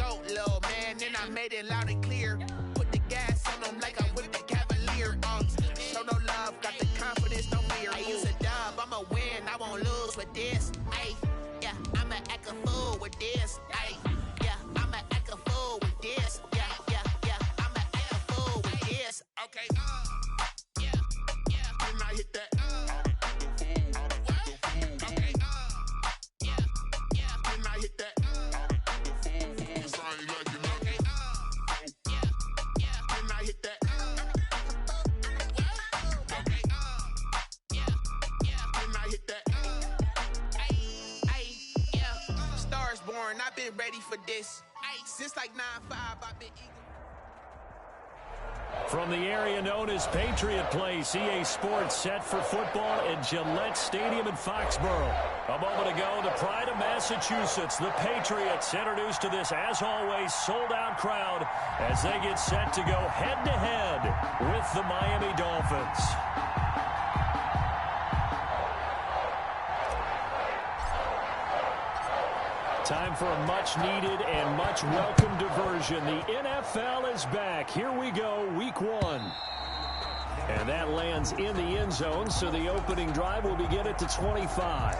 go, little man. Then I made it loud and clear. Put the gas on them like I whipped the Cavalier. Show no love, got the confidence, no fear. I use a dub, I'ma win, I won't lose with this. Ay, yeah, I'ma act a fool with this. Ay, yeah, I'ma act a fool with this. Yeah, yeah, yeah, I'ma act a fool with this. Okay, yeah, yeah, can I hit that? Okay, yeah, yeah, can I hit that? I've been ready for this. Since like 9-5, I've been eager. From the area known as Patriot Place, EA Sports set for football at Gillette Stadium in Foxborough. A moment ago, the pride of Massachusetts, the Patriots, introduced to this, as always, sold-out crowd as they get set to go head-to-head with the Miami Dolphins. Time for a much-needed and much-welcome diversion. The NFL is back. Here we go, Week 1. And that lands in the end zone, so the opening drive will begin at the 25.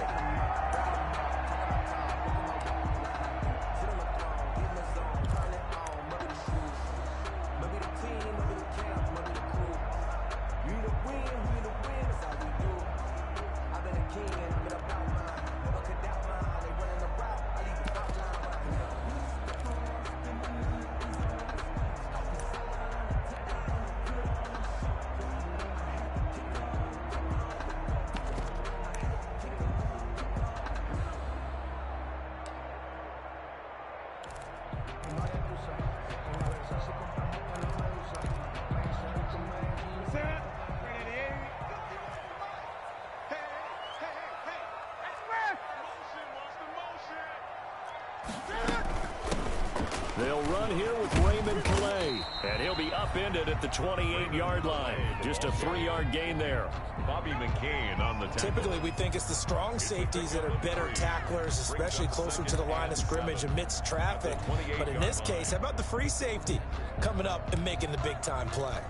They'll run here with Raymond Calais, and he'll be upended at the 28-yard line. Just a 3-yard gain there. Bobby McCain on the tackle. Typically, we think it's the strong safeties that are better tacklers, especially closer to the line of scrimmage amidst traffic. But in this case, how about the free safety coming up and making the big-time play?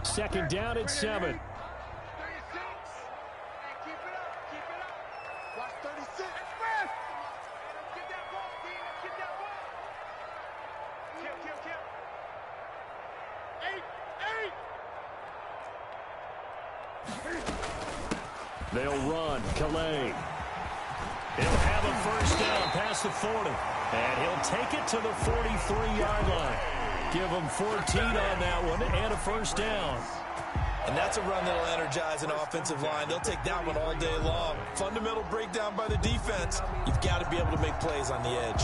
Second down at 7. They'll run. Calais. He'll have a first down past the 40. And he'll take it to the 43-yard line. Give him 14 on that one and a first down. And that's a run that'll energize an offensive line. They'll take that one all day long. Fundamental breakdown by the defense. You've got to be able to make plays on the edge.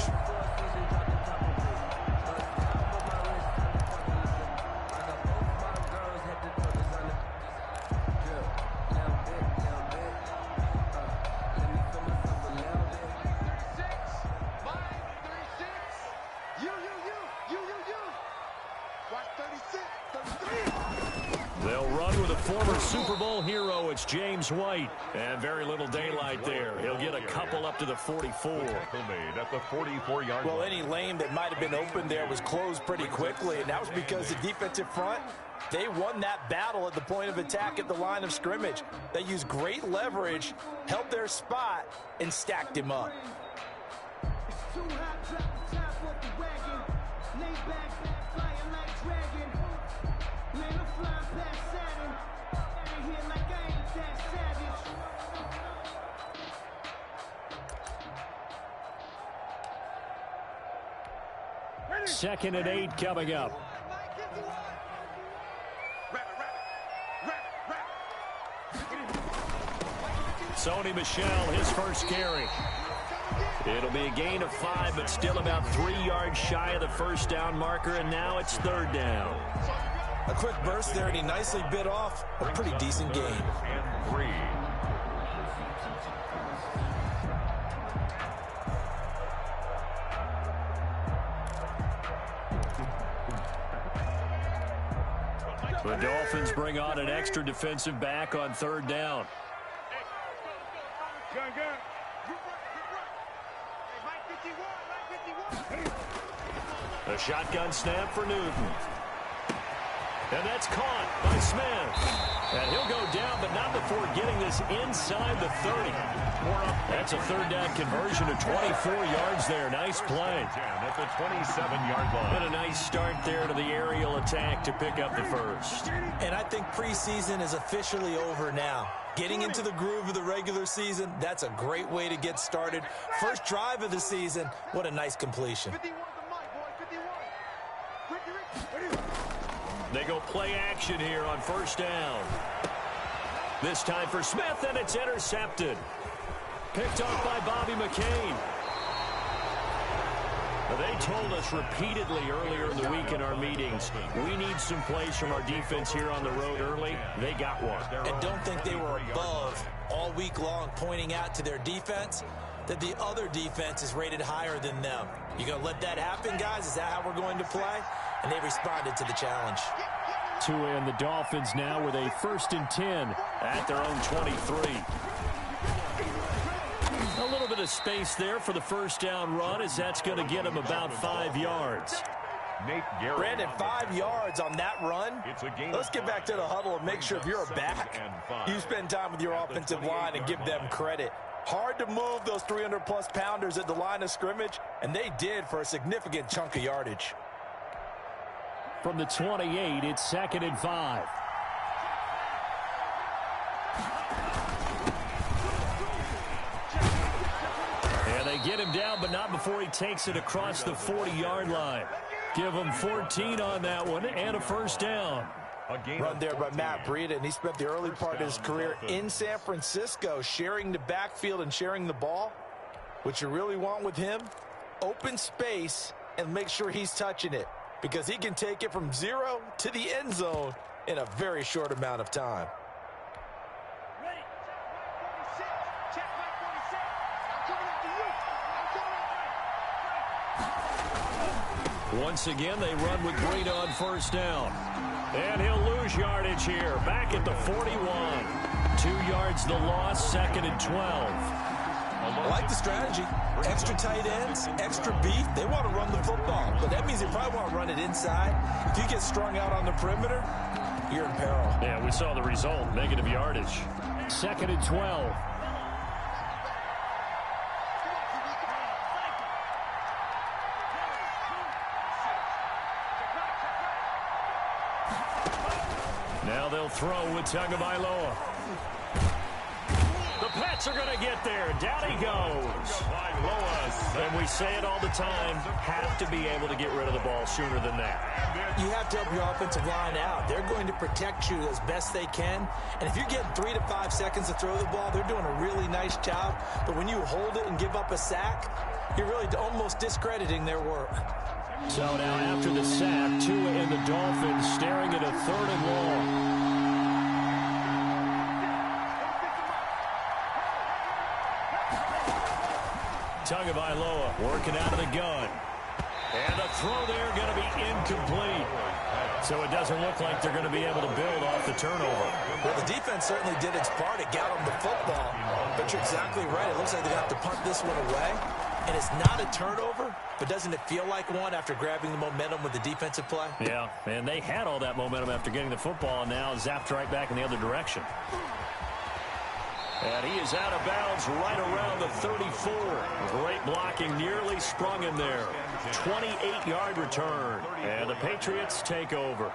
Super Bowl hero, it's James White. And very little daylight there. He'll get a couple up to the 44. At the 44-yard line. Well, any lane that might have been open there was closed pretty quickly, and that was because the defensive front, they won that battle at the point of attack at the line of scrimmage. They used great leverage, held their spot, and stacked him up. Second and 8 coming up. Sony Michel, his first carry. It'll be a gain of 5, but still about 3 yards shy of the first down marker, and now it's third down. A quick burst there, and he nicely bit off a pretty decent gain. And 3. The Dolphins bring on an extra defensive back on third down. A shotgun snap for Newton. And that's caught by Smith. And he'll go down, but not before getting this inside the 30. That's a third down conversion of 24 yards there. Nice play. At the 27-yard line. But a nice start there to the aerial attack to pick up the first. And I think preseason is officially over now. Getting into the groove of the regular season, that's a great way to get started. First drive of the season, what a nice completion. They go play action here on first down. This time for Smith, and it's intercepted. Picked off by Bobby McCain. They told us repeatedly earlier in the week in our meetings, we need some plays from our defense here on the road early. They got one. And don't think they were above all week long, pointing out to their defense that the other defense is rated higher than them. You going to let that happen, guys? Is that how we're going to play? And they responded to the challenge. Tua and the Dolphins now with a 1st and 10 at their own 23. A little bit of space there for the first down run, as that's going to get him about 5 yards. Brandon, 5 yards on that run. Let's get back to the huddle and make sure if you're a back, you spend time with your offensive line and give them credit. Hard to move those 300-plus pounders at the line of scrimmage, and they did for a significant chunk of yardage. From the 28, it's 2nd and 5. And they get him down, but not before he takes it across the 40-yard line. Give him 14 on that one and a first down. Run there by Matt Breida, and he spent the early part of his career in San Francisco sharing the backfield and sharing the ball. What you really want with him, open space and make sure he's touching it, because he can take it from 0 to the end zone in a very short amount of time. Once again, they run with Breida on first down. And he'll lose yardage here. Back at the 41. 2 yards the loss, 2nd and 12. I like the strategy. Extra tight ends, extra beef. They want to run the football, but that means they probably want to run it inside. If you get strung out on the perimeter, you're in peril. Yeah, we saw the result. Negative yardage. 2nd and 12. Now they'll throw with Tagovailoa. The Pats are going to get there. Down he goes. And we say it all the time, have to be able to get rid of the ball sooner than that. You have to help your offensive line out. They're going to protect you as best they can. And if you're getting 3 to 5 seconds to throw the ball, they're doing a really nice job. But when you hold it and give up a sack, you're really almost discrediting their work. So now after the sack, Tua and the Dolphins staring at a 3rd and long. Tagovailoa working out of the gun. And the throw there going to be incomplete. So it doesn't look like they're going to be able to build off the turnover. Well, the defense certainly did its part. It got them the football. But you're exactly right. It looks like they have to punt this one away. And it's not a turnover, but doesn't it feel like one after grabbing the momentum with the defensive play? Yeah, and they had all that momentum after getting the football, and now zapped right back in the other direction. And he is out of bounds right around the 34. Great blocking, nearly sprung him there. 28-yard return, and the Patriots take over.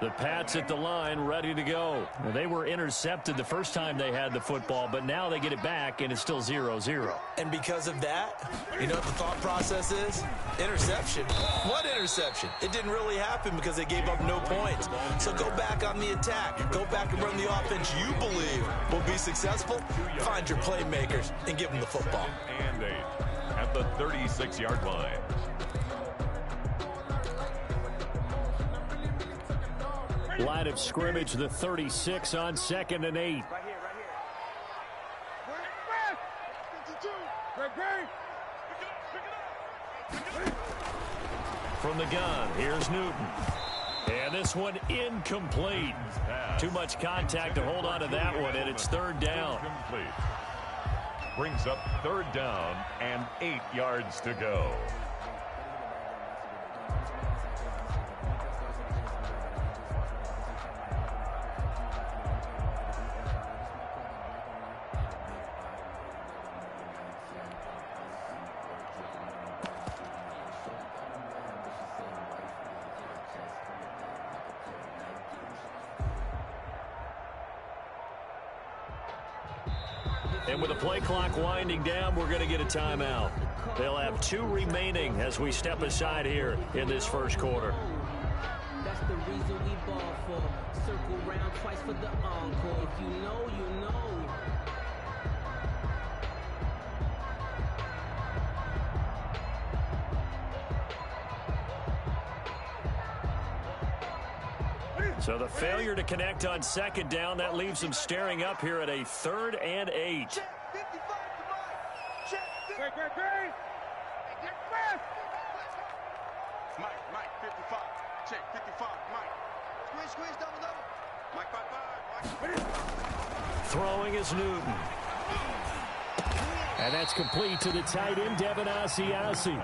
The Pats at the line, ready to go. Well, they were intercepted the first time they had the football, but now they get it back, and it's still 0-0. And because of that, you know what the thought process is? Interception. What interception? It didn't really happen because they gave up no points. So go back on the attack. Go back and run the offense you believe will be successful. Find your playmakers and give them the football. And 8 at the 36-yard line. Line of scrimmage, the 36 on 2nd and 8. From the gun, here's Newton. And this one incomplete. Too much contact to hold on to that one, and it's third down. Incomplete. Brings up third down and 8 yards to go. And with the play clock winding down, we're going to get a timeout. They'll have 2 remaining as we step aside here in this first quarter. That's the reason we ball for. Circle round twice for the encore. If you know, you know. So the failure to connect on second down, that leaves them staring up here at a 3rd and 8. Mike, 55. Check, 55, Mike. Squeeze, double. Mike, 5. Throwing is Newton. And that's complete to the tight end, Devin Asiasi.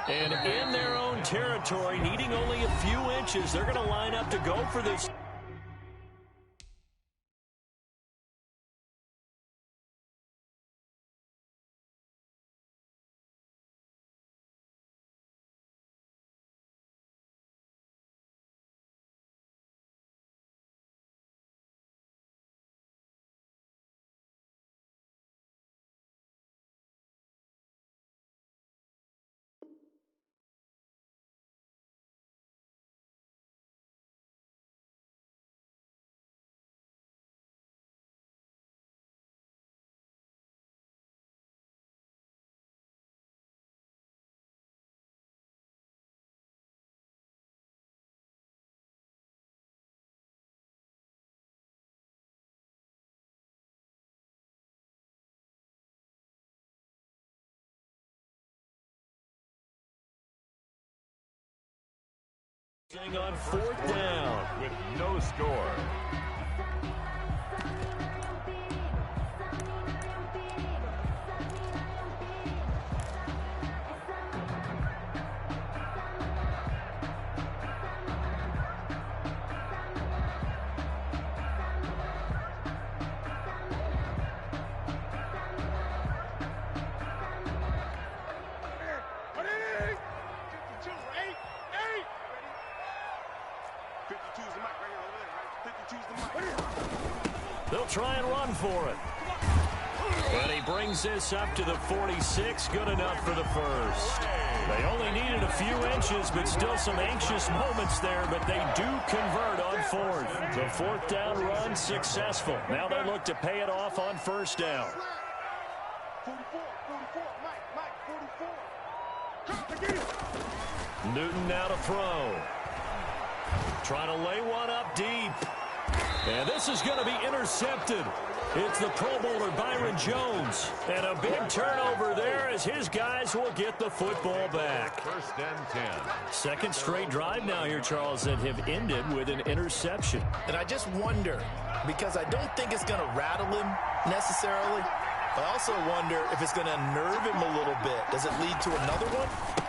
And in their own territory, needing only a few inches, they're going to line up to go for this. On 4th down with no score. They'll try and run for it. But he brings this up to the 46. Good enough for the first. They only needed a few inches, but still some anxious moments there, but they do convert on 4th. The 4th down run successful. Now they look to pay it off on 1st down. 44. Newton now to throw. Trying to lay one up deep. And this is going to be intercepted. It's the Pro Bowler Byron Jones. And a big turnover there as his guys will get the football back. 1st and 10. Second straight drive now here, Charles, that have ended with an interception. And I just wonder, because I don't think it's going to rattle him necessarily. I also wonder if it's going to unnerve him a little bit. Does it lead to another one?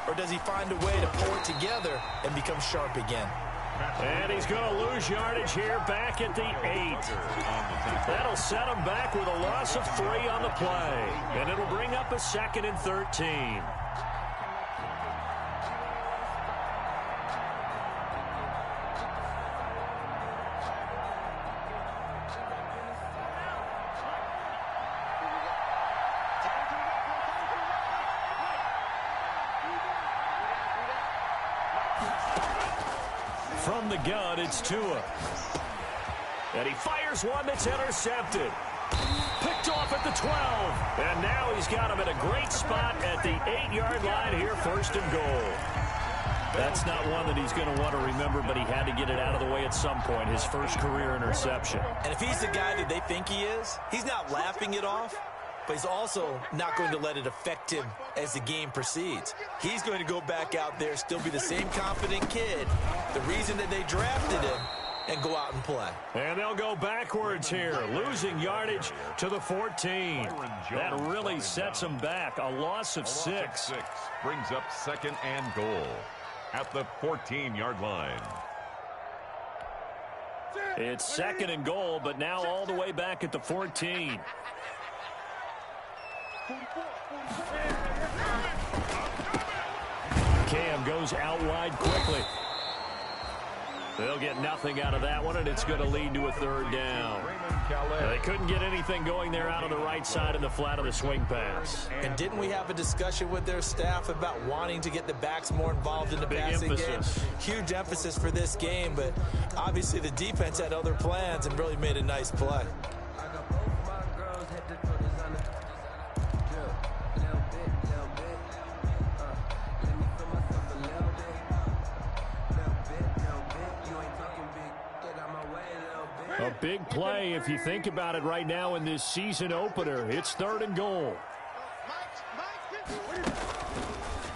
Or does he find a way to pull it together and become sharp again? And he's going to lose yardage here back at the 8. That'll set him back with a loss of 3 on the play. And it'll bring up a 2nd and 13. From the gun, it's Tua. And he fires one that's intercepted. Picked off at the 12. And now he's got him at a great spot at the 8-yard line here, 1st and goal. That's not one that he's going to want to remember, but he had to get it out of the way at some point, his first career interception. And if he's the guy that they think he is, he's not laughing it off, but he's also not going to let it affect him as the game proceeds. He's going to go back out there, still be the same confident kid, the reason that they drafted him, and go out and play. And they'll go backwards here, losing yardage to the 14. That really sets them back. A loss of 6. Brings up 2nd and goal at the 14-yard line. It's 2nd and goal, but now all the way back at the 14. Cam goes out wide quickly. They'll get nothing out of that one, and it's going to lead to a 3rd down. They couldn't get anything going there out on the right side in the flat of the swing pass. And didn't we have a discussion with their staff about wanting to get the backs more involved in the passing game? Huge emphasis for this game, but obviously the defense had other plans and really made a nice play. A big play if you think about it right now in this season opener. It's 3rd and goal.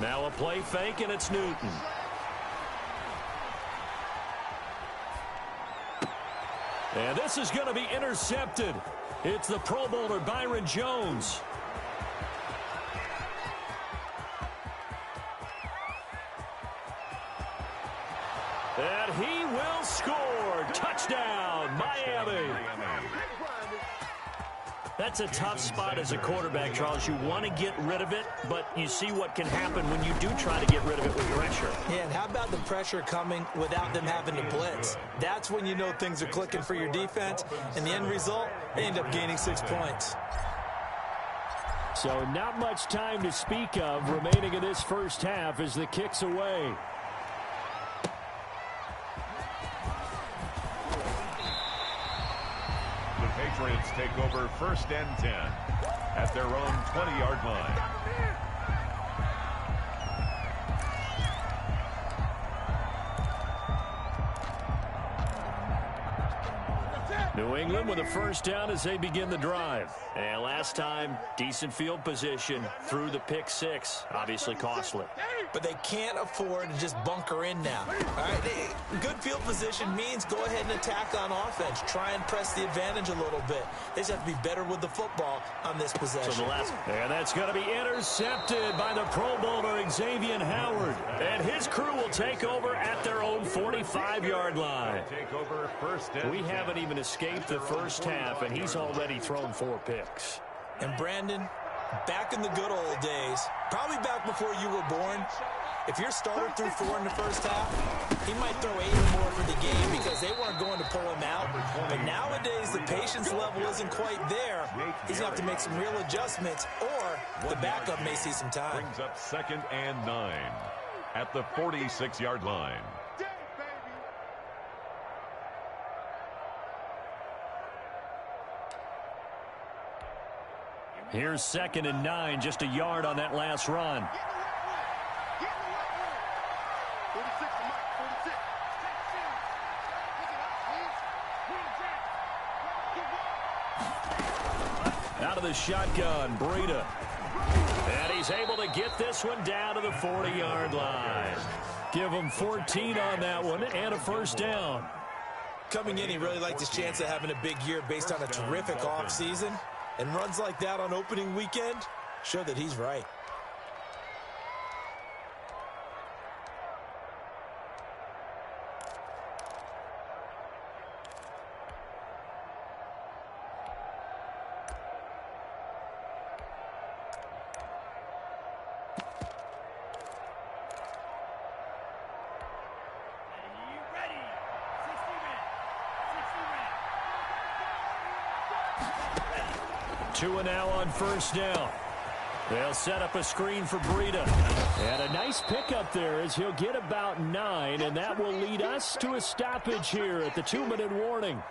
Now a play fake, and it's Newton. And this is going to be intercepted. It's the Pro Bowler Byron Jones. And he will score. Touchdown, Miami. That's a tough spot as a quarterback, Charles. You want to get rid of it, but you see what can happen when you do try to get rid of it with pressure. Yeah, and how about the pressure coming without them having to blitz? That's when you know things are clicking for your defense, and the end result, they end up gaining 6 points. So not much time to speak of remaining in this first half as the kick's away. Patriots take over 1st and 10 at their own 20-yard line. New England with a 1st down as they begin the drive. And last time, decent field position through the pick 6. Obviously costly. But they can't afford to just bunker in now. All right, good field position means go ahead and attack on offense. Try and press the advantage a little bit. They just have to be better with the football on this possession. So the last, and that's going to be intercepted by the Pro Bowler Xavier Howard. And his crew will take over at their own 45-yard line. Take over 1st and We haven't even escaped the first half, and he's already thrown 4 picks. And Brandon, back in the good old days, probably back before you were born, if your starter threw 4 in the first half, he might throw 8 or more for the game because they weren't going to pull him out. But nowadays, the patience level isn't quite there. He's going to have to make some real adjustments, or the backup may see some time. Brings up 2nd and 9 at the 46-yard line. Here's 2nd and 9, just a yard on that last run. Out of the shotgun, Breida. And he's able to get this one down to the 40-yard line. Give him 14 on that one and a 1st down. Coming in, he really liked his chance of having a big year based on a terrific offseason. And runs like that on opening weekend show that he's right. Two and now on 1st down. They'll set up a screen for Breida. And a nice pickup there as he'll get about 9, and that will lead us to a stoppage here at the 2-minute warning.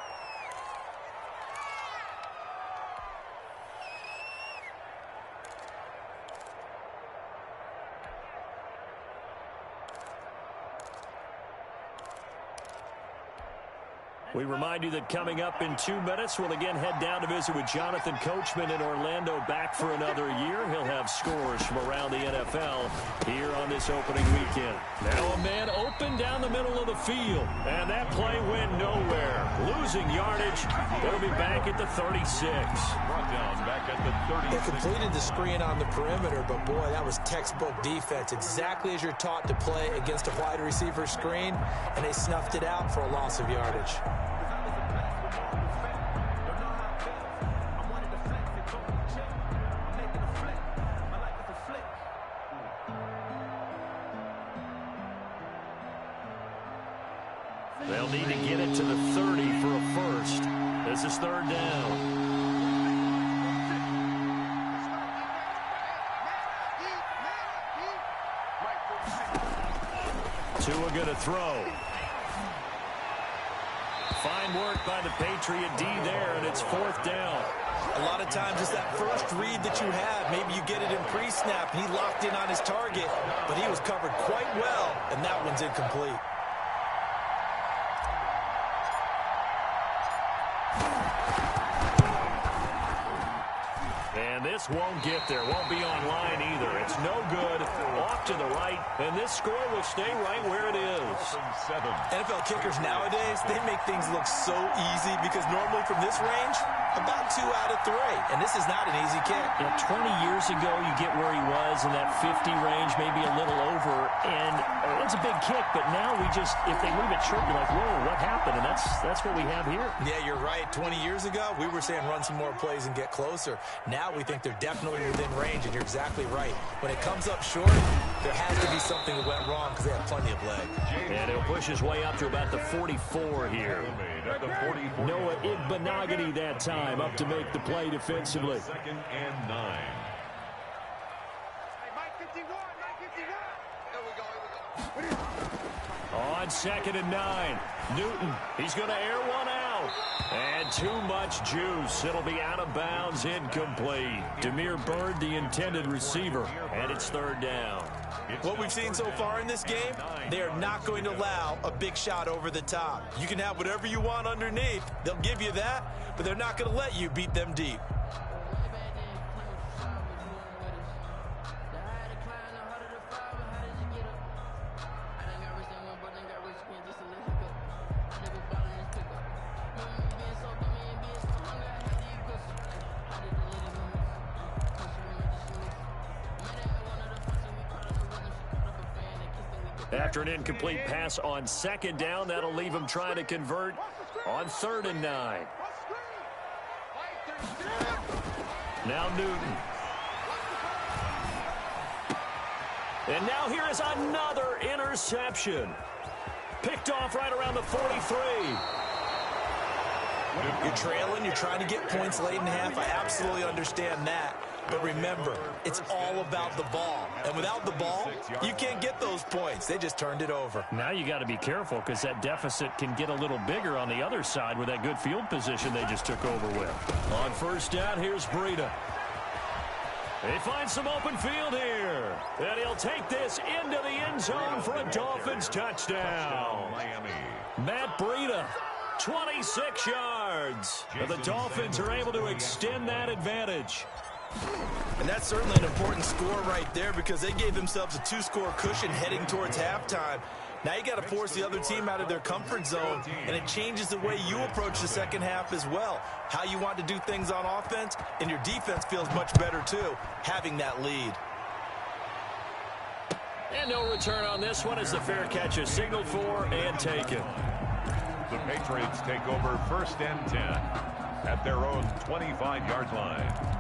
We remind you that coming up in 2 minutes, we'll again head down to visit with Jonathan Coachman in Orlando, back for another year. He'll have scores from around the NFL here on this opening weekend. Now a man open down the middle of the field, and that play went nowhere. Losing yardage. It'll be back at the 36. Brought down back at the 36. They completed the screen on the perimeter, but boy, that was textbook defense. Exactly as you're taught to play against a wide receiver screen, and they snuffed it out for a loss of yardage. They'll need to get it to the 30 for a first. This is third down. Tua going to throw. Fine work by the Patriot D there, and it's fourth down. A lot of times it's that first read that you have. Maybe you get it in pre-snap, and he locked in on his target, but he was covered quite well, and that one's incomplete. And this won't get there. Won't be online either. It's no good. Off to the right. And this score will stay right where it is. NFL kickers nowadays, they make things look so easy because normally from this range, about 2 out of 3. And this is not an easy kick. Yeah, 20 years ago, you get where he was in that 50 range, maybe a little over. And it's a big kick, but now we just, if they leave it short, you're like, whoa, what happened? And that's what we have here. Yeah, you're right. 20 years ago, we were saying run some more plays and get closer. Now we think they're definitely within range, and you're exactly right. When it comes up short, there has to be something that went wrong because they have plenty of leg. And he'll push his way up to about the 44 here. Noah Igbenogany that time up to make the play defensively. 2nd and 9. On 2nd and 9, Newton, he's going to air one out. And too much juice. It'll be out of bounds, incomplete. Demir Bird, the intended receiver, and it's third down. What we've seen so far in this game, they are not going to allow a big shot over the top. You can have whatever you want underneath. They'll give you that, but they're not going to let you beat them deep. After an incomplete pass on 2nd down, that'll leave him trying to convert on 3rd and 9. Now Newton. And now here is another interception. Picked off right around the 43. You're trailing, you're trying to get points late in half. I absolutely understand that. But remember, it's all about the ball. And without the ball, you can't get those points. They just turned it over. Now you got to be careful because that deficit can get a little bigger on the other side with that good field position they just took over with. On 1st down, here's Breida. He finds some open field here. And he'll take this into the end zone for a Dolphins touchdown. Miami. Matt Breida, 26 yards. And the Dolphins are able to extend that advantage. And that's certainly an important score right there because they gave themselves a 2-score cushion heading towards halftime. Now you got to force the other team out of their comfort zone, and it changes the way you approach the second half as well. How you want to do things on offense, and your defense feels much better too, having that lead. And no return on this one as the fair catch is signaled for and taken. The Patriots take over 1st and 10 at their own 25-yard line.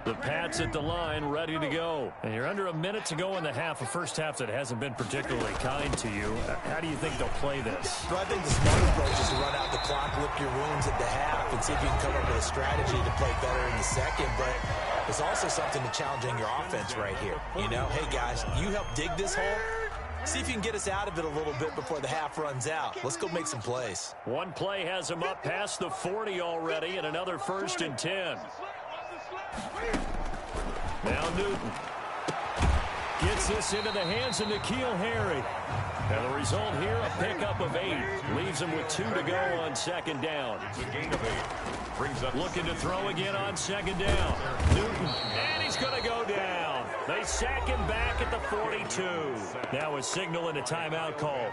The Pats at the line, ready to go. And you're under a minute to go in the half, a first half that hasn't been particularly kind to you. How do you think they'll play this? Well, I think the smart approach is to run out the clock, lick your wounds at the half, and see if you can come up with a strategy to play better in the second. But There's also something to challenging your offense right here. You know, hey, guys, you help dig this hole. See if you can get us out of it a little bit before the half runs out. Let's go make some plays. One play has him up past the 40 already, and another 1st and 10. Now Newton gets this into the hands of N'Keal Harry. And the result here, a pickup of 8. Leaves him with 2 to go on 2nd down. It's a gain of 8. Brings up looking to throw again on 2nd down. Newton, and he's going to go down. They sack him back at the 42. Now a signal and a timeout call,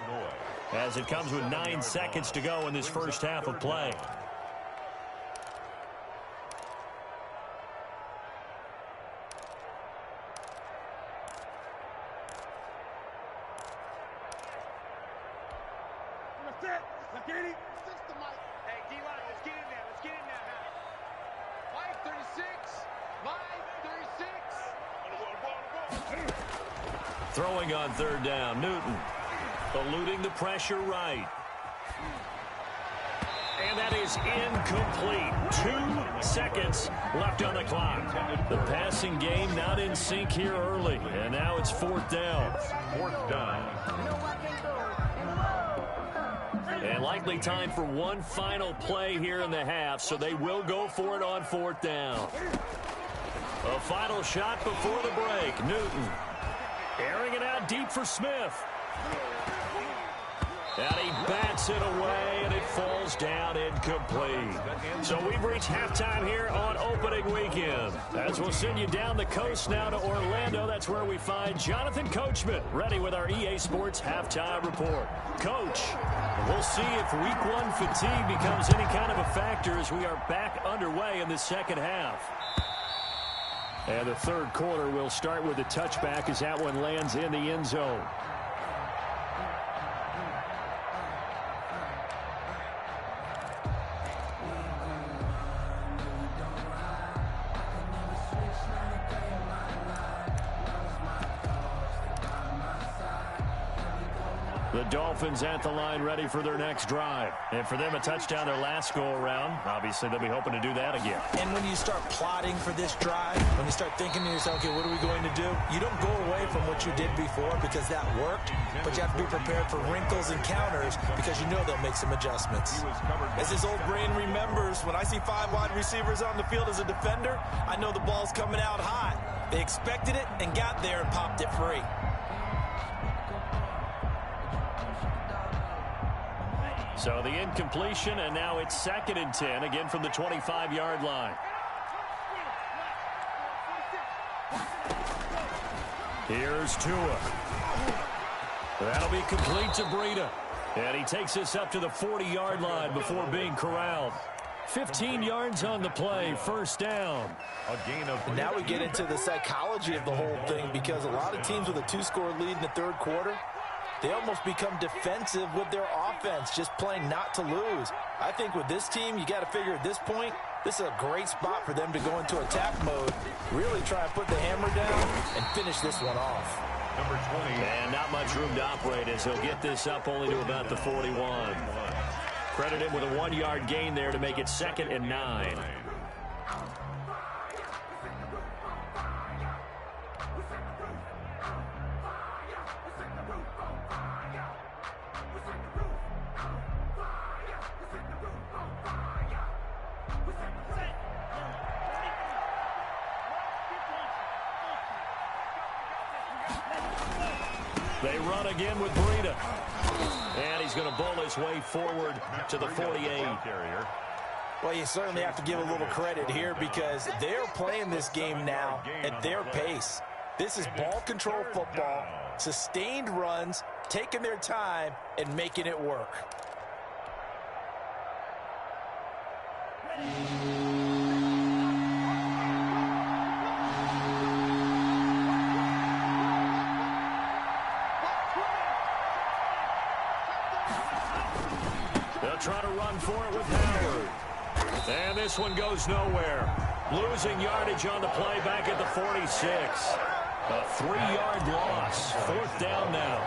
as it comes with 9 seconds to go in this first half of play. Hey, D-line, let's get in there. Let's get in there, man. Mike, 36. Mike, 36. Throwing on 3rd down, Newton eluding the pressure right. And that is incomplete. 2 seconds left on the clock. The passing game not in sync here early, and now it's 4th down. 4th down. And likely time for one final play here in the half, so they will go for it on 4th down. A final shot before the break. Newton airing it out deep for Smith. And he bats it away, and it falls down incomplete. So we've reached halftime here on opening weekend. As we'll send you down the coast now to Orlando, that's where we find Jonathan Coachman, ready with our EA Sports halftime report. Coach, we'll see if week 1 fatigue becomes any kind of a factor as we are back underway in the second half. And the 3rd quarter will start with a touchback as that one lands in the end zone. The Dolphins at the line ready for their next drive. And for them, a touchdown their last go-around. Obviously, they'll be hoping to do that again. And when you start plotting for this drive, when you start thinking to yourself, okay, what are we going to do? You don't go away from what you did before because that worked, but you have to be prepared for wrinkles and counters because you know they'll make some adjustments. As his old brain remembers, when I see 5 wide receivers on the field as a defender, I know the ball's coming out hot. They expected it and got there and popped it free. So the incompletion, and now it's 2nd and 10, again from the 25-yard line. Here's Tua. That'll be complete to Breida. And he takes this up to the 40-yard line before being corralled. 15 yards on the play, 1st down. A gain of. And now we get into the psychology of the whole thing because a lot of teams with a 2-score lead in the 3rd quarter, they almost become defensive with their offense, just playing not to lose. I think with this team, you got to figure at this point, this is a great spot for them to go into attack mode, really try and put the hammer down and finish this one off. Number 20. And not much room to operate as he'll get this up only to about the 41. Credit him with a 1-yard gain there to make it 2nd and 9. They run again with Breida. And he's going to bowl his way forward to the 48. Well, you certainly have to give a little credit here because they're playing this game now at their pace. This is ball control football, sustained runs, taking their time, and making it work. They'll try to run for it with Howard. And this one goes nowhere. Losing yardage on the play back at the 46. A 3-yard loss. 4th down now.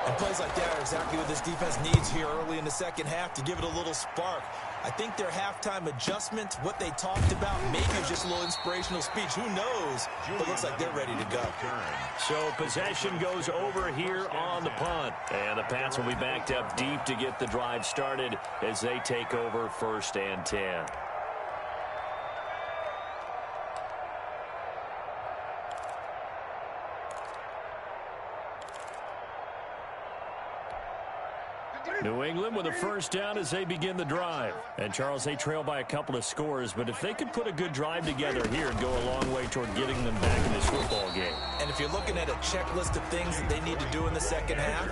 And plays like that are exactly what this defense needs here early in the second half to give it a little spark. I think their halftime adjustment, what they talked about, maybe it was just a little inspirational speech. Who knows? But it looks like they're ready to go. So possession goes over here on the punt. And the Pats will be backed up deep to get the drive started as they take over 1st and 10. New England with a 1st down as they begin the drive. And, Charles, they trail by a couple of scores, but if they could put a good drive together here and go a long way toward getting them back in this football game. And if you're looking at a checklist of things that they need to do in the second half,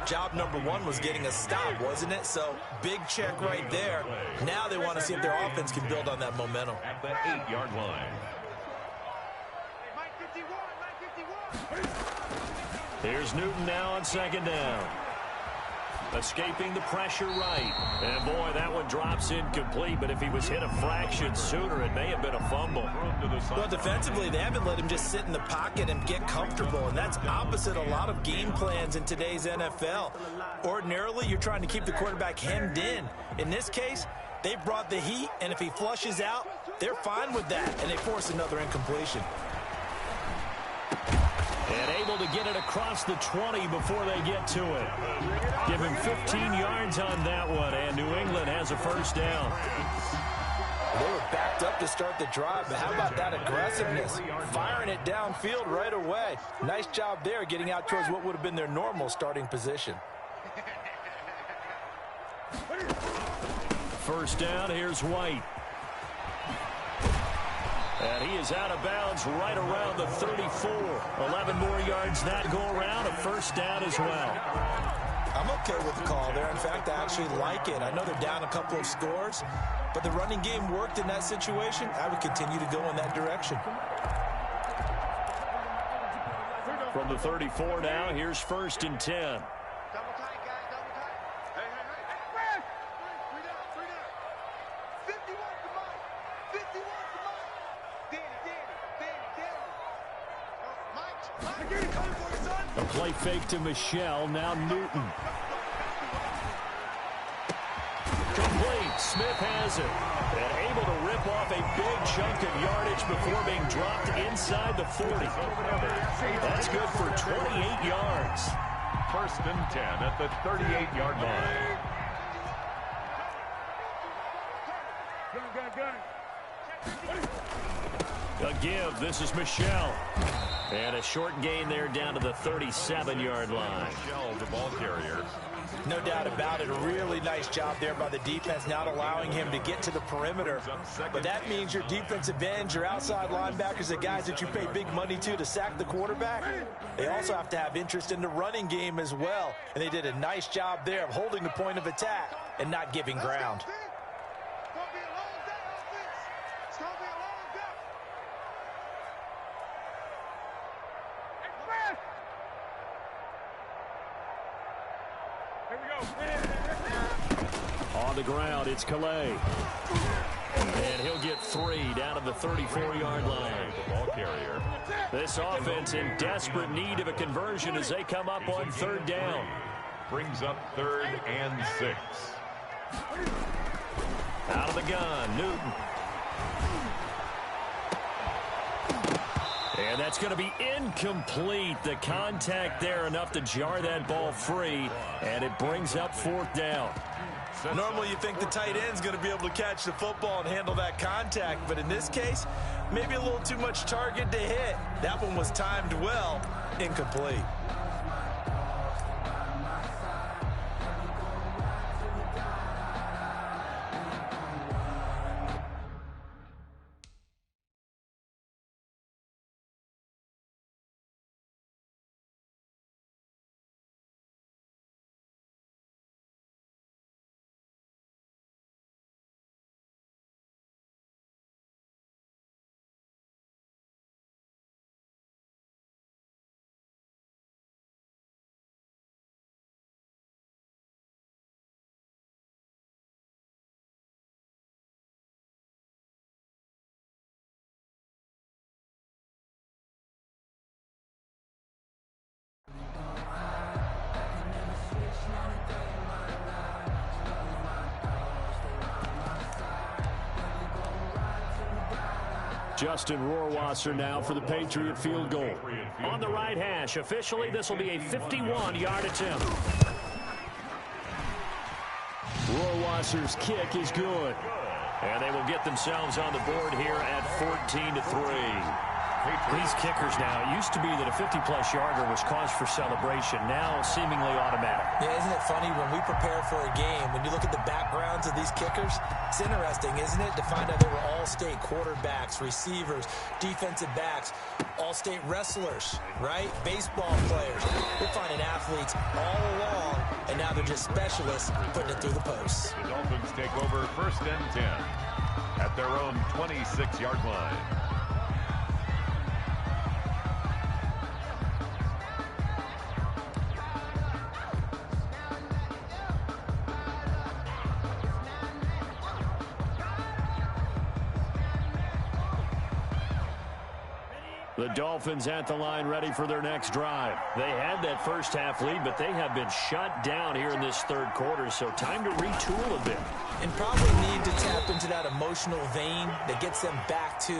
job number 1 was getting a stop, wasn't it? So, big check right there. Now they want to see if their offense can build on that momentum. At the 8-yard line. Here's Newton now on 2nd down. Escaping the pressure right. And, boy, that one drops incomplete. But if he was hit a fraction sooner, it may have been a fumble. Well, defensively, they haven't let him just sit in the pocket and get comfortable. And that's opposite a lot of game plans in today's NFL. Ordinarily, you're trying to keep the quarterback hemmed in. In this case, they brought the heat. And if he flushes out, they're fine with that. And they force another incompletion. And able to get it across the 20 before they get to it. Give him 15 yards on that one, and New England has a 1st down. They were backed up to start the drive, but how about that aggressiveness? Firing it downfield right away. Nice job there getting out towards what would have been their normal starting position. 1st down, here's White. And he is out of bounds right around the 34. 11 more yards that go around, a 1st down as well. I'm okay with the call there. In fact, I actually like it. I know they're down a couple of scores, but the running game worked in that situation. I would continue to go in that direction. From the 34 now, here's 1st and 10. A play fake to Michelle, now Newton. Complete, Smith has it. And able to rip off a big chunk of yardage before being dropped inside the 40. That's good for 28 yards. 1st and 10 at the 38-yard line. A give, this is Michelle. And a short gain there down to the 37-yard line. Michelle, the ball carrier. No doubt about it. A really nice job there by the defense, not allowing him to get to the perimeter. But that means your defensive ends, your outside linebackers, the guys that you pay big money to sack the quarterback, they also have to have interest in the running game as well. And they did a nice job there of holding the point of attack and not giving ground. On the ground, it's Calais. And he'll get 3 down to the 34-yard line. The ball carrier. This offense in desperate need of a conversion as they come up on 3rd down. Brings up 3rd and 6. Out of the gun, Newton. And that's going to be incomplete. The contact there enough to jar that ball free, and it brings up 4th down. Normally you think the tight end's going to be able to catch the football and handle that contact, but in this case, maybe a little too much target to hit. That one was timed well, incomplete. Justin Rohrwasser now for the Patriot field goal. On the right hash, officially this will be a 51-yard attempt. Rohrwasser's kick is good. And they will get themselves on the board here at 14-3. These kickers now, it used to be that a 50-plus yarder was cause for celebration, now seemingly automatic. Yeah, isn't it funny when we prepare for a game, when you look at the backgrounds of these kickers, it's interesting, isn't it, to find out they were all-state quarterbacks, receivers, defensive backs, all-state wrestlers, right? Baseball players. We're finding athletes all along, and now they're just specialists putting it through the posts. The Dolphins take over 1st and 10 at their own 26-yard line. The Dolphins at the line ready for their next drive. They had that first half lead, but they have been shut down here in this third quarter, so time to retool a bit. And probably need to tap into that emotional vein that gets them back to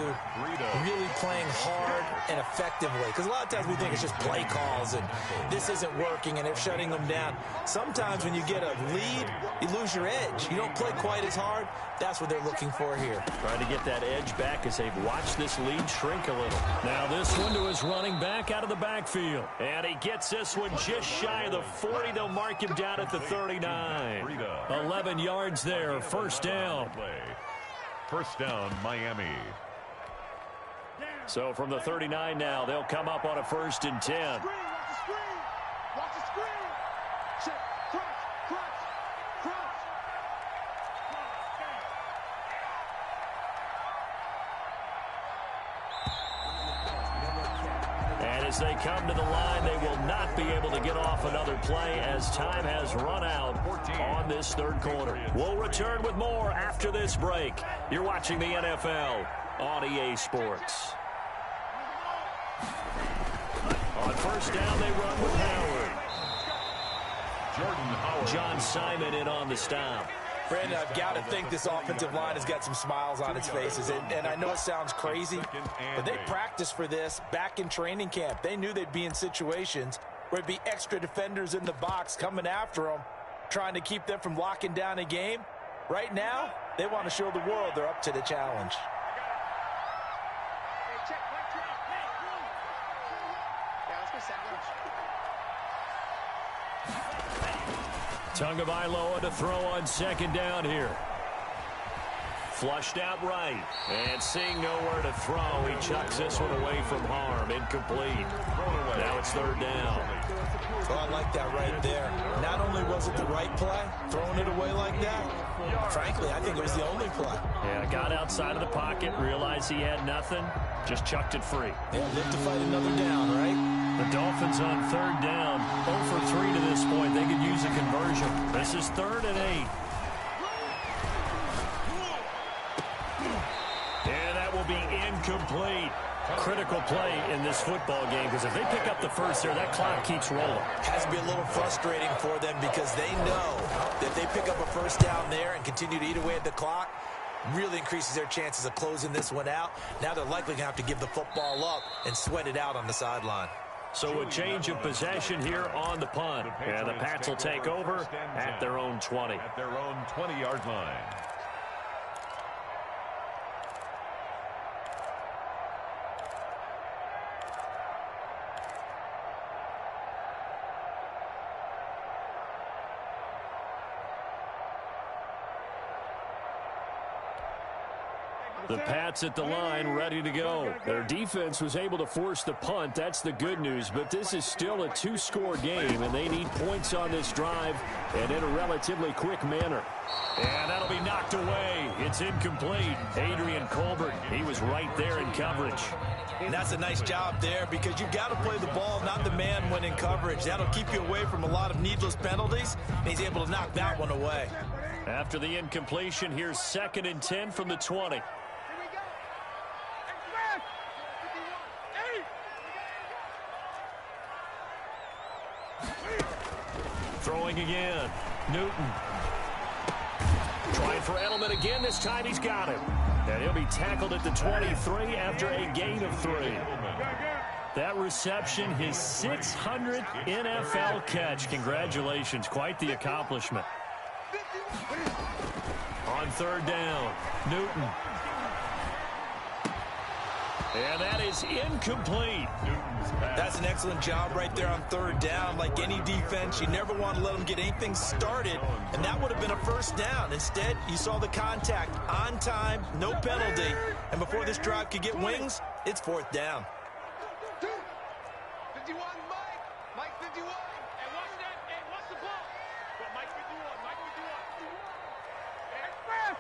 really playing hard and effectively. Because a lot of times we think it's just play calls and this isn't working and they're shutting them down. Sometimes when you get a lead, you lose your edge. You don't play quite as hard. That's what they're looking for here. Trying to get that edge back as they've watched this lead shrink a little. Now this one to his running back out of the backfield. And he gets this one just shy of the 40. They'll mark him down at the 39. 11 yards there. First down. First down, Miami. So from the 39 now, they'll come up on a 1st and 10. Watch the screen. Watch the screen. Check. Crunch. And as they come to the line, they will not be able to get off another play as time has run out on this third quarter. We'll return with more after this break. You're watching the NFL on EA Sports. On first down, they run with Howard. John Simon in on the stop. Brandon, I've got to think this offensive line has got some smiles on its faces. And I know it sounds crazy, but they practiced for this back in training camp. They knew they'd be in situations where it'd be extra defenders in the box coming after them, trying to keep them from locking down a game. Right now, they want to show the world they're up to the challenge. Tagovailoa to throw on second down here. Flushed out right. And seeing nowhere to throw, he chucks this one away from harm. Incomplete. Now it's third down. Oh, I like that right there. Not only was it the right play, throwing it away like that, frankly, I think it was the only play. Yeah, got outside of the pocket, realized he had nothing, just chucked it free. Yeah, live to fight another down, right? The Dolphins on third down, 0 for 3 to this point. They could use a conversion. This is 3rd and 8. And that will be incomplete. Critical play in this football game, because if they pick up the first there, that clock keeps rolling. Has to be a little frustrating for them because they know that they pick up a first down there and continue to eat away at the clock, really increases their chances of closing this one out. Now they're likely going to have to give the football up and sweat it out on the sideline. So a change of possession here on the punt. And the Pats will take over at their own 20. At their own 20-yard line. The Pats at the line, ready to go. Their defense was able to force the punt. That's the good news. But this is still a 2-score game, and they need points on this drive and in a relatively quick manner. And that'll be knocked away. It's incomplete. Adrian Colbert, he was right there in coverage. And that's a nice job there because you've got to play the ball, not the man when in coverage. That'll keep you away from a lot of needless penalties. And he's able to knock that one away. After the incompletion, here's 2nd and 10 from the 20. Throwing again. Newton. Trying for Edelman again. This time he's got him. And he'll be tackled at the 23 after a gain of 3. That reception, his 600th NFL catch. Congratulations. Quite the accomplishment. On 3rd down, Newton. And that is incomplete. That's an excellent job right there on 3rd down. Like any defense, you never want to let them get anything started, and that would have been a 1st down. Instead, you saw the contact on time, no penalty, and before this drive could get wings, it's 4th down. 51, Mike 51. Hey, watch that. Hey, watch the ball. Well, Mike 51, Mike 51. Hey, fast.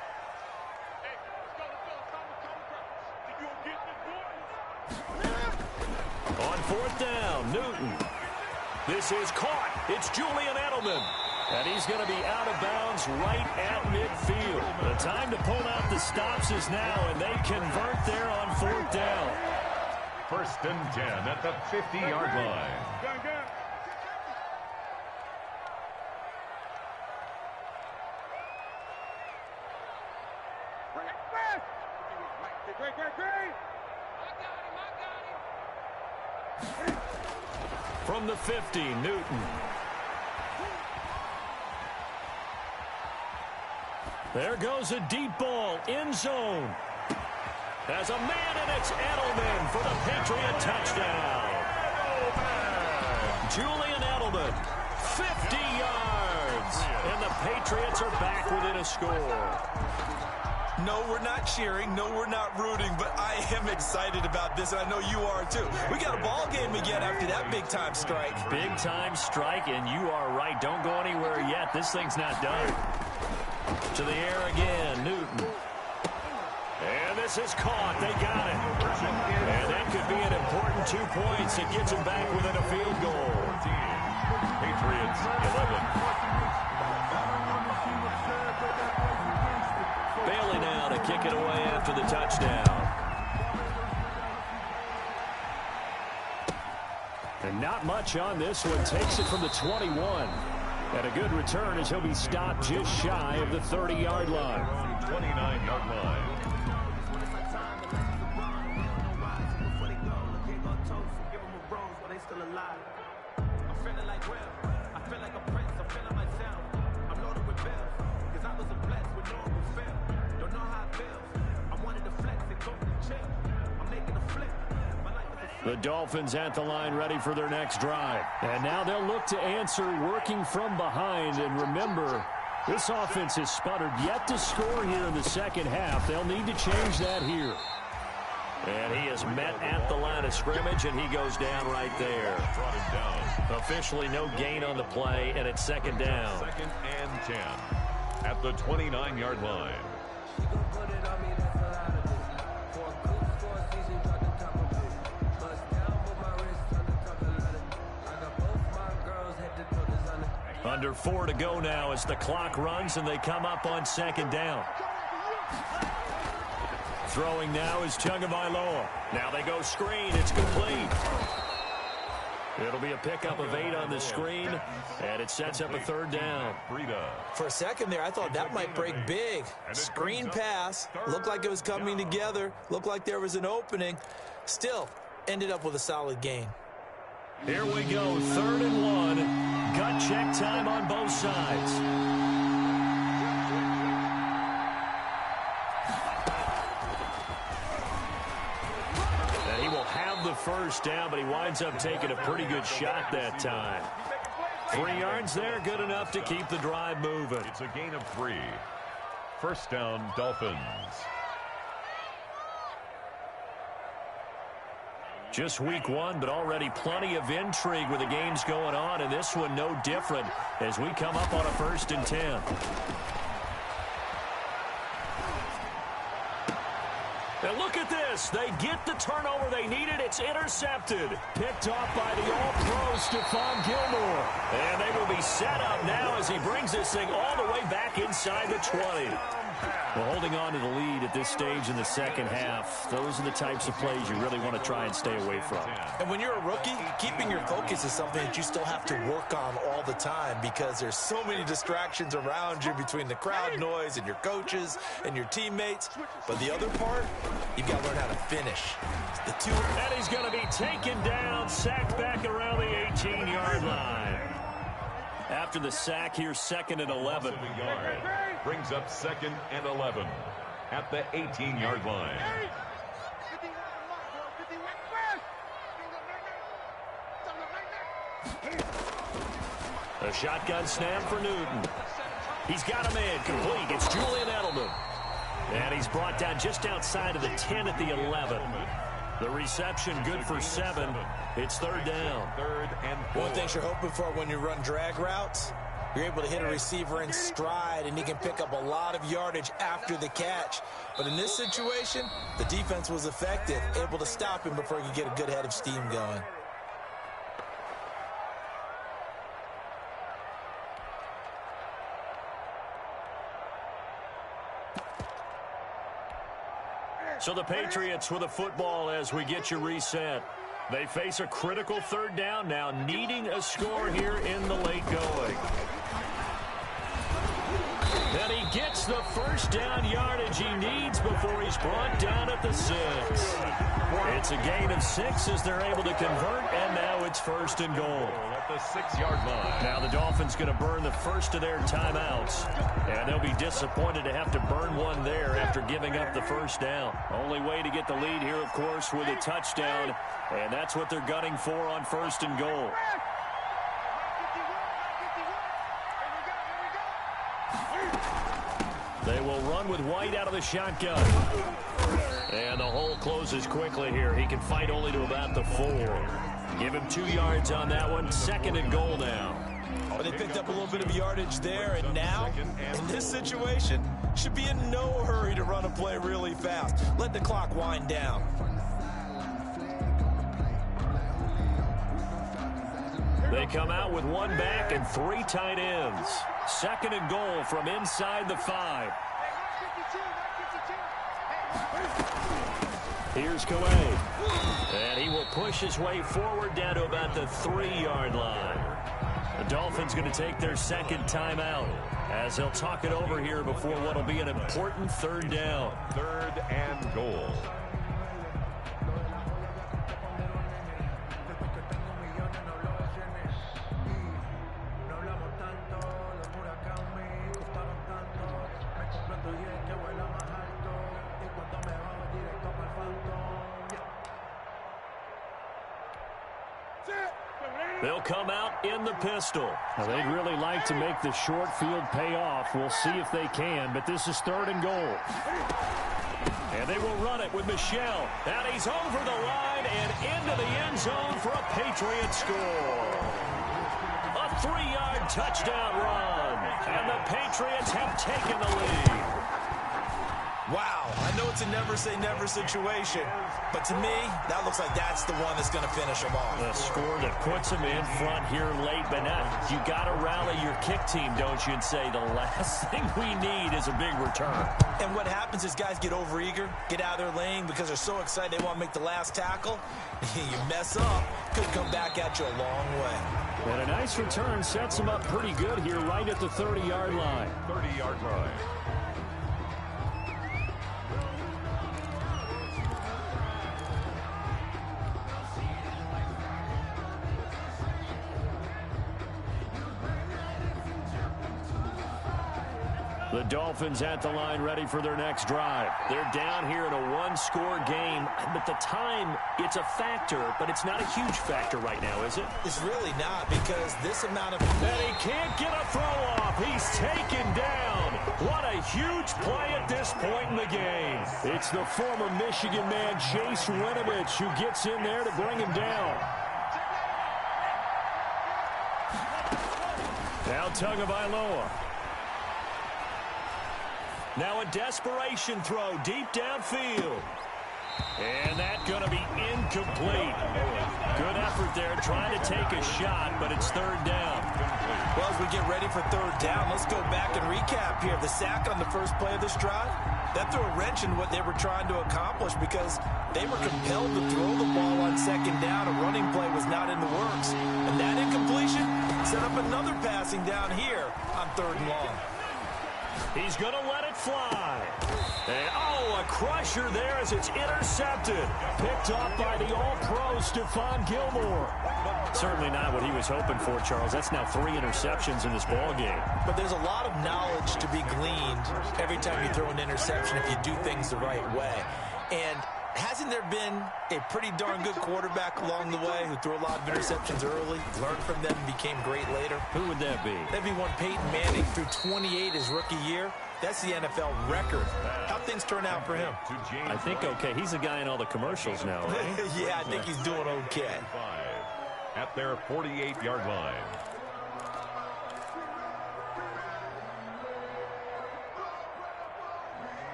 Hey, let's go. Counter. If you don't get this ball. On 4th down, Newton. This is caught. It's Julian Edelman. And he's going to be out of bounds right at midfield. The time to pull out the stops is now, and they convert there on 4th down. 1st and 10 at the 50-yard line. From the 50, Newton. There goes a deep ball, end zone. There's a man, and it's Edelman for the Patriot touchdown. Julian Edelman, 50 yards. And the Patriots are back within a score. No, we're not cheering. No, we're not rooting, but I am excited about this, and I know you are too. We got a ball game again after that big-time strike. Big-time strike, and you are right. Don't go anywhere yet. This thing's not done. To the air again, Newton. And this is caught. They got it. And that could be an important 2 points. It gets them back within a field goal. Patriots 11. Bailey now to kick it away after the touchdown. And not much on this one. Takes it from the 21. And a good return as he'll be stopped just shy of the 30-yard line. 29-yard line. The Dolphins at the line ready for their next drive. And now they'll look to answer working from behind. And remember, this offense has sputtered yet to score here in the 2nd half. They'll need to change that here. And he is met at the line of scrimmage, and he goes down right there. Brought him down. Officially no gain on the play, and it's 2nd down. 2nd and 10 at the 29-yard line. Under 4 to go now as the clock runs and they come up on 2nd down. Throwing now is Tagovailoa. Now they go screen. It's complete. It'll be a pickup of 8 on the screen, and it sets up a 3rd down. For a second there, I thought that might break big. Screen pass. Looked like it was coming together. Looked like there was an opening. Still, ended up with a solid gain. Here we go, 3rd and 1. Gut check time on both sides. And he will have the 1st down, but he winds up taking a pretty good shot that time. 3 yards there, good enough to keep the drive moving. It's a gain of 3. 1st down, Dolphins. Just week 1, but already plenty of intrigue with the games going on, and this one no different as we come up on a 1st and 10. And look at this. They get the turnover they needed. It's intercepted. Picked off by the All-Pro Stephon Gilmore. And they will be he's set up now as he brings this thing all the way back inside the 20. Well, holding on to the lead at this stage in the second half, those are the types of plays you really want to try and stay away from. And when you're a rookie, keeping your focus is something that you still have to work on all the time because there's so many distractions around you between the crowd noise and your coaches and your teammates. But the other part, you've got to learn how to finish. The two. And he's going to be taken down, sacked back around the 18-yard line. After the sack, here's 2nd and 11. Brings up 2nd and 11 at the 18-yard line. A shotgun snap for Newton. He's got him in, complete. It's Julian Edelman. And he's brought down just outside of the 10 at the 11. The reception good for 7. It's 3rd down. 3rd and 4. One thing you're hoping for when you run drag routes, you're able to hit a receiver in stride, and he can pick up a lot of yardage after the catch. But in this situation, the defense was effective, able to stop him before he could get a good head of steam going. So the Patriots with a football as we get you reset. They face a critical 3rd down now, needing a score here in the late going. And he gets the 1st down yardage he needs before he's brought down at the 6. It's a gain of 6 as they're able to convert, and now it's 1st and goal. At the 6-yard line. Now the Dolphins going to burn the first of their timeouts, and they'll be disappointed to have to burn one there after giving up the 1st down. Only way to get the lead here, of course, with a touchdown, and that's what they're gunning for on 1st and goal. They will run with White out of the shotgun. And the hole closes quickly here. He can fight only to about the 4. Give him 2 yards on that one. 2nd and goal now. But they picked up a little bit of yardage there, and now, in this situation, should be in no hurry to run a play really fast. Let the clock wind down. They come out with 1 back and 3 tight ends. 2nd and goal from inside the 5. Here's Calais. And he will push his way forward down to about the 3-yard line. The Dolphins going to take their 2nd timeout as they'll talk it over here before what will be an important 3rd down. 3rd and goal. They'll come out in the pistol. Now, they'd really like to make the short field pay off. We'll see if they can, but this is 3rd and goal. And they will run it with Michel. And he's over the line and into the end zone for a Patriot score. A 3-yard touchdown run. And the Patriots have taken the lead. Wow, I know it's a never-say-never situation, but to me, that looks like that's the one that's going to finish them off. The score that puts them in front here late, but now you got to rally your kick team, don't you, and say the last thing we need is a big return. And what happens is guys get overeager, get out of their lane because they're so excited they want to make the last tackle. You mess up, could come back at you a long way. And a nice return sets them up pretty good here right at the 30-yard line. 30-yard line. The Dolphins at the line ready for their next drive. They're down here in a 1-score game, but the time, it's a factor, but it's not a huge factor right now, is it? It's really not because this amount of... And he can't get a throw off. He's taken down. What a huge play at this point in the game. It's the former Michigan man, Chase Winovich, who gets in there to bring him down. Now Tagovailoa. Now a desperation throw deep downfield. And that's going to be incomplete. Good effort there trying to take a shot, but it's 3rd down. Well, as we get ready for third down, let's go back and recap here. The sack on the first play of this drive, that threw a wrench in what they were trying to accomplish because they were compelled to throw the ball on second down. A running play was not in the works. And that incompletion set up another passing down here on third and long. He's going to let it fly. And, a crusher there as it's intercepted. Picked off by the all-pro Stephon Gilmore. Certainly not what he was hoping for, Charles. That's now 3 interceptions in this ball game. But there's a lot of knowledge to be gleaned every time you throw an interception if you do things the right way. And hasn't there been a pretty darn good quarterback along the way who threw a lot of interceptions early, learned from them, and became great later? Who would that be? That'd be one Peyton Manning, threw 28 his rookie year. That's the NFL record. How'd things turn out for him? I think okay. He's a guy in all the commercials now, right? Yeah, I think he's doing okay. At their 48-yard line.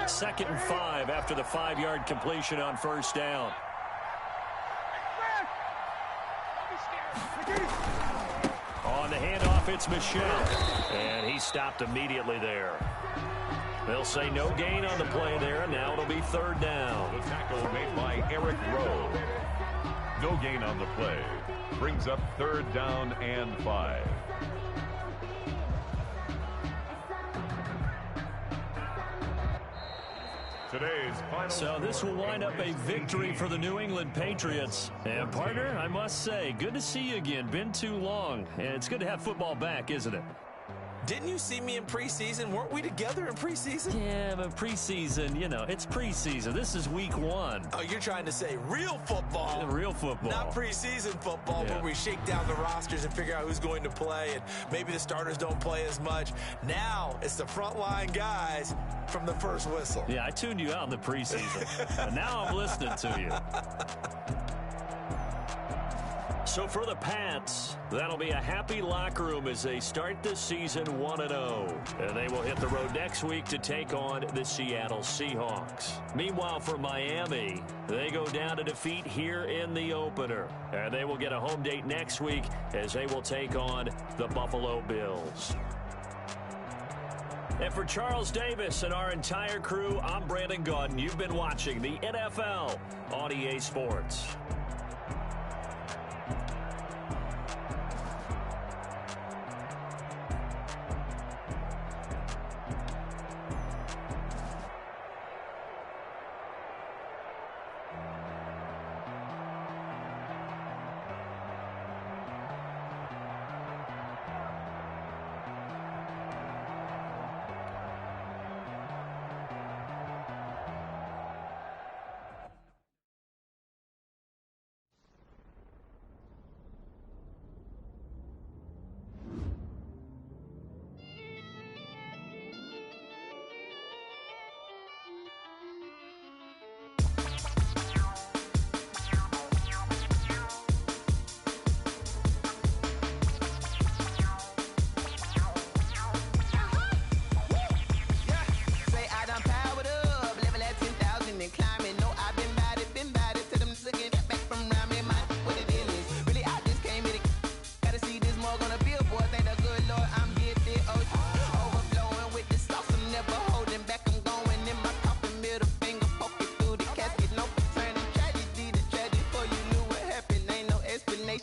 Second and 5 after the 5-yard completion on first down. On the handoff, it's Michel. And he stopped immediately there. They'll say no gain on the play there. Now it'll be third down. The tackle made by Eric Rowe. No gain on the play. Brings up third down and 5. So this will wind up a victory for the New England Patriots. And, partner, I must say, good to see you again. Been too long. And it's good to have football back, isn't it? Didn't you see me in preseason? Weren't we together in preseason? Yeah, but preseason, it's preseason. This is week 1. Oh, you're trying to say real football. Real football. Not preseason football, yeah, where we shake down the rosters and figure out who's going to play, and maybe the starters don't play as much. Now it's the frontline guys from the first whistle. Yeah, I tuned you out in the preseason. But now I'm listening to you. So for the Pats, that'll be a happy locker room as they start the season 1-0. And they will hit the road next week to take on the Seattle Seahawks. Meanwhile, for Miami, they go down to defeat here in the opener. And they will get a home date next week as they will take on the Buffalo Bills. And for Charles Davis and our entire crew, I'm Brandon Gaudin. You've been watching the NFL on EA Sports.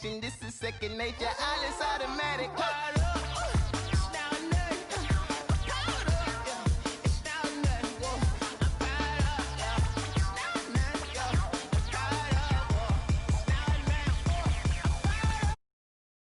This is second nature.